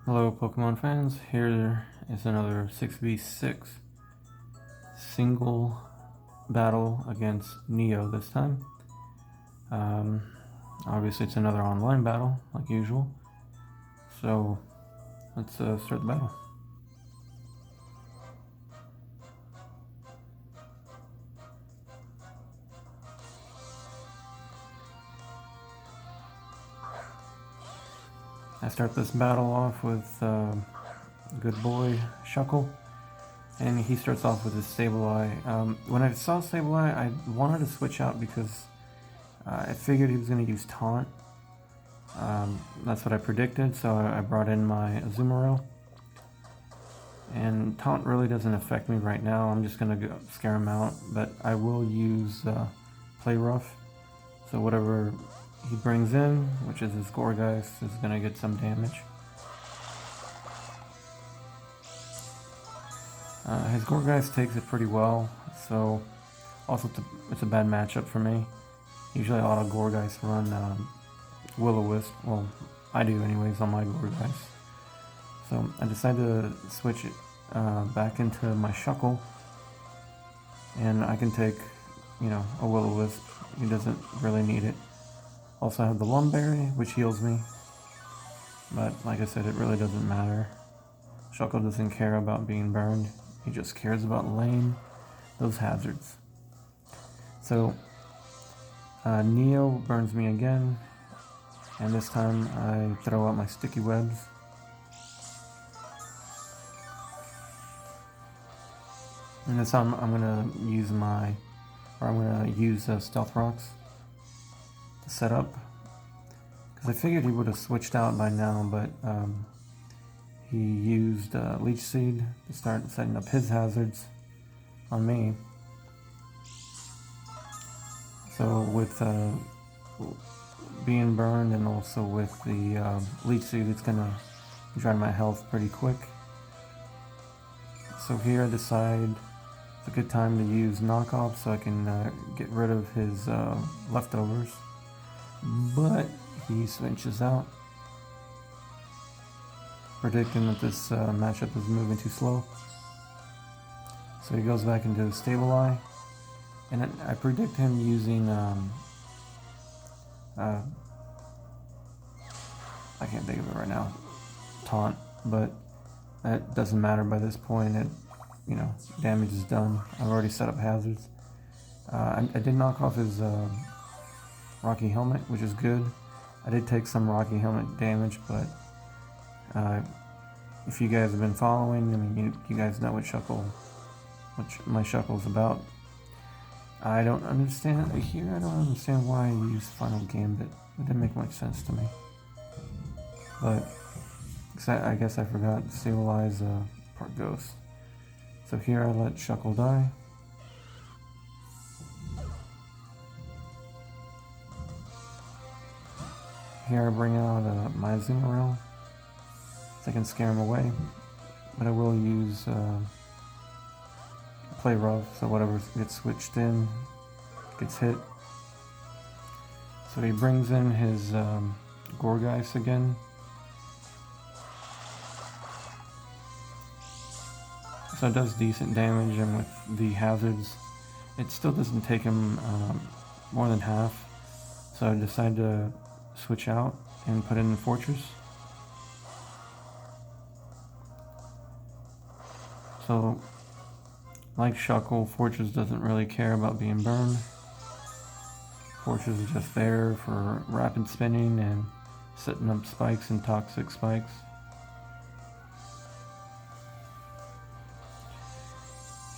Hello Pokemon fans, here is another 6v6 single battle against Neo this time. Obviously it's another online battle like usual, so let's start the battle. I start this battle off with good boy Shuckle, and he starts off with his Sableye. When I saw Sableye, I wanted to switch out because I figured he was going to use Taunt. That's what I predicted, so I brought in my Azumarill. And Taunt really doesn't affect me right now. I'm just going to scare him out, but I will use Play Rough. So whatever he brings in, which is his Gourgeist, is going to get some damage. His Gourgeist takes it pretty well, so also it's a bad matchup for me. Usually a lot of Gourgeist run Will-O-Wisp. Well, I do anyways on my Gourgeist. So I decided to switch it back into my Shuckle, and I can take, a Will-O-Wisp. He doesn't really need it. Also I have the Lumberry, which heals me, but like I said, it really doesn't matter. Shuckle doesn't care about being burned. He just cares about laying those hazards. So Neo burns me again, and this time I throw out my sticky webs. And this time I'm gonna use Stealth Rocks to set up, because I figured he would have switched out by now, but he used Leech Seed to start setting up his hazards on me. So with being burned and also with the Leech Seed, it's gonna drain my health pretty quick. So here I decide it's a good time to use Knockoff so I can get rid of his leftovers. But he switches out, predicting that this matchup is moving too slow. So he goes back into Sableye, and I predict him using I can't think of it right now, Taunt, but that doesn't matter by this point. Damage is done. I've already set up hazards. I did knock off his Rocky Helmet, which is good. I did take some Rocky Helmet damage, but if you guys have been following, you guys know what my Shuckle's about. I don't understand why I used Final Gambit. It didn't make much sense to me. But I guess I forgot Sableye's part Ghost. So here I let Shuckle die. Here I bring out my Azumarill, so I can scare him away, but I will use Play Rough, so whatever gets switched in gets hit. So he brings in his Gourgeist again. So it does decent damage, and with the hazards, it still doesn't take him more than half. So I decided to switch out and put in Forretress. So, like Shuckle, Forretress doesn't really care about being burned. Forretress is just there for rapid spinning and setting up spikes and toxic spikes.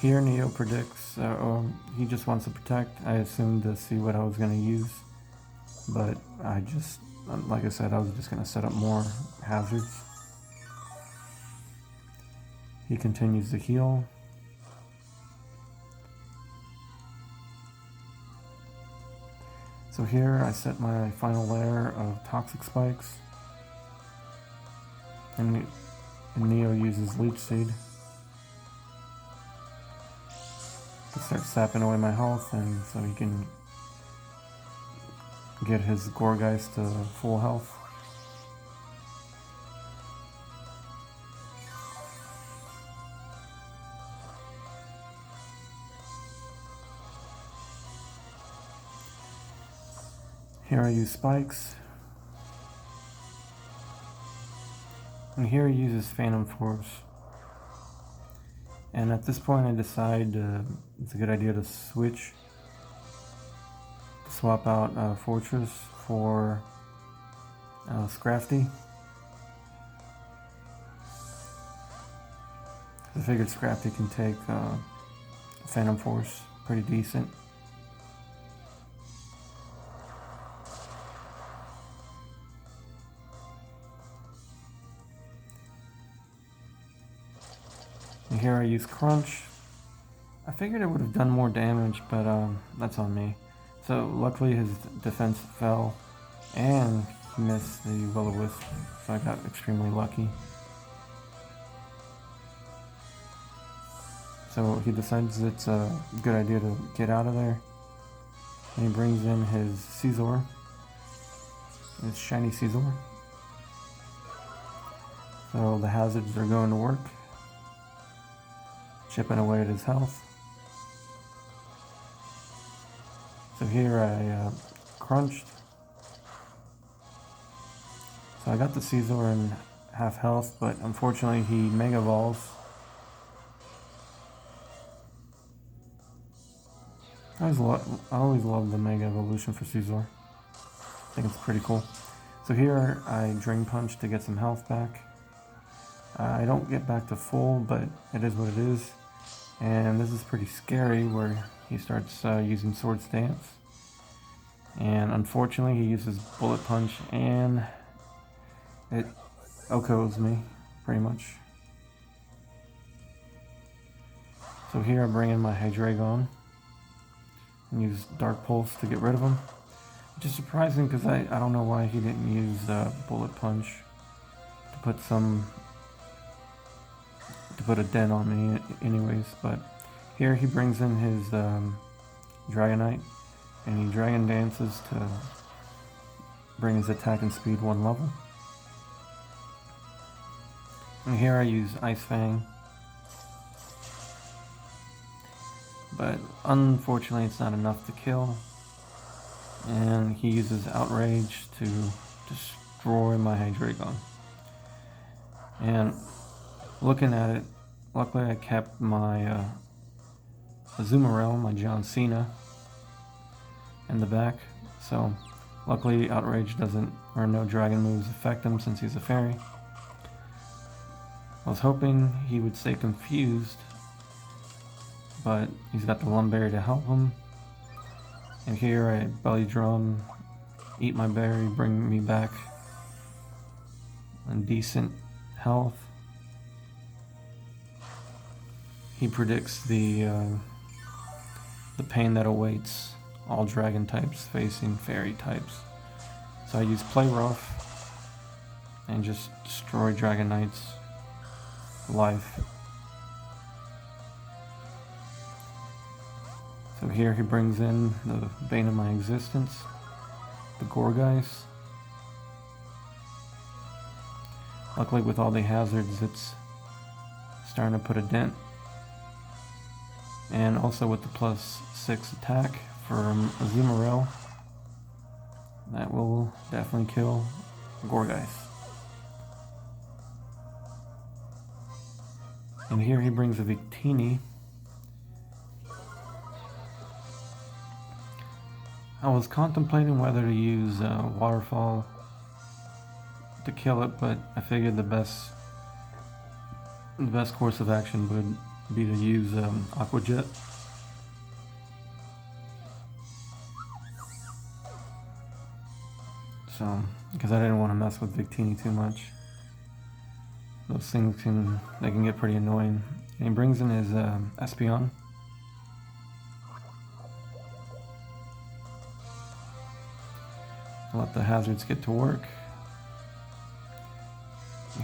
Here Neo predicts, he just wants to protect. I assumed to see what I was going to use, but like I said, I was just going to set up more hazards. He continues to heal. So here I set my final layer of toxic spikes, and Neo uses Leech Seed to start sapping away my health, and so he can get his Gourgeist to full health. Here I use spikes. And here he uses Phantom Force. And at this point I decide it's a good idea to switch. Swap out Forretress for Scrafty. I figured Scrafty can take Phantom Force pretty decent. And here I use Crunch. I figured it would have done more damage, but that's on me. So luckily his defense fell and he missed the Will-O-Wisp, so I got extremely lucky. So he decides it's a good idea to get out of there. And he brings in his Scizor, his shiny Scizor. So the hazards are going to work, chipping away at his health. So here I crunched. So I got the Scizor in half health, but unfortunately he Mega Evolves. I always love the Mega Evolution for Scizor. I think it's pretty cool. So here I Drain Punch to get some health back. I don't get back to full, but it is what it is. And this is pretty scary where he starts using Swords Dance. And unfortunately he uses Bullet Punch and it OHKOs me, pretty much. So here I bring in my Hydreigon and use Dark Pulse to get rid of him. Which is surprising because I don't know why he didn't use Bullet Punch to put a dent on me anyways. But here he brings in his Dragonite and he Dragon Dances to bring his attack and speed 1 level. And here I use Ice Fang. But unfortunately it's not enough to kill. And he uses Outrage to destroy my Hydreigon. And looking at it, luckily I kept my Azumarill, my John Cena, in the back. So luckily Outrage doesn't, or no dragon moves affect him since he's a fairy. I was hoping he would stay confused, but he's got the Lumberry to help him. And here I Belly Drum, eat my berry, bring me back in decent health. He predicts the pain that awaits all dragon types facing fairy types. So I use Play Rough and just destroy Dragonite's life. So here he brings in the bane of my existence, the Gourgeist. Luckily with all the hazards it's starting to put a dent. And also with the +6 attack from Azumarill, that will definitely kill Gourgeist. And here he brings a Victini. I was contemplating whether to use Waterfall to kill it, but I figured the best course of action would be to use Aqua Jet. So, because I didn't want to mess with Victini too much. Those things can get pretty annoying. And he brings in his Espeon. Let the hazards get to work.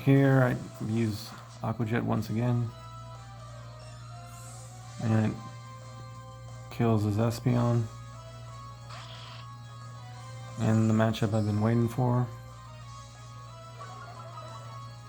Here I use Aqua Jet once again. And it kills his Espeon. And the matchup I've been waiting for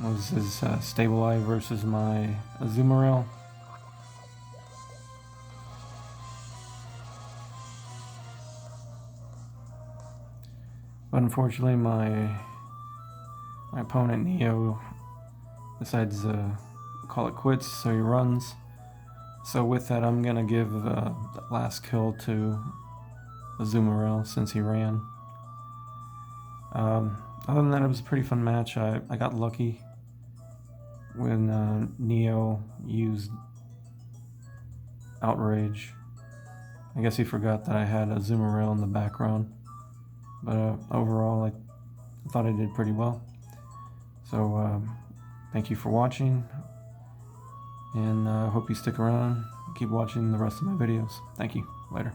was his Sableye versus my Azumarill. But unfortunately, my opponent Neo decides to call it quits, so he runs. So with that, I'm gonna give the last kill to Azumarill since he ran. Other than that, it was a pretty fun match. I got lucky when Neo used Outrage. I guess he forgot that I had Azumarill in the background. But overall, I thought I did pretty well. So thank you for watching, and I hope you stick around and keep watching the rest of my videos. Thank you. Later.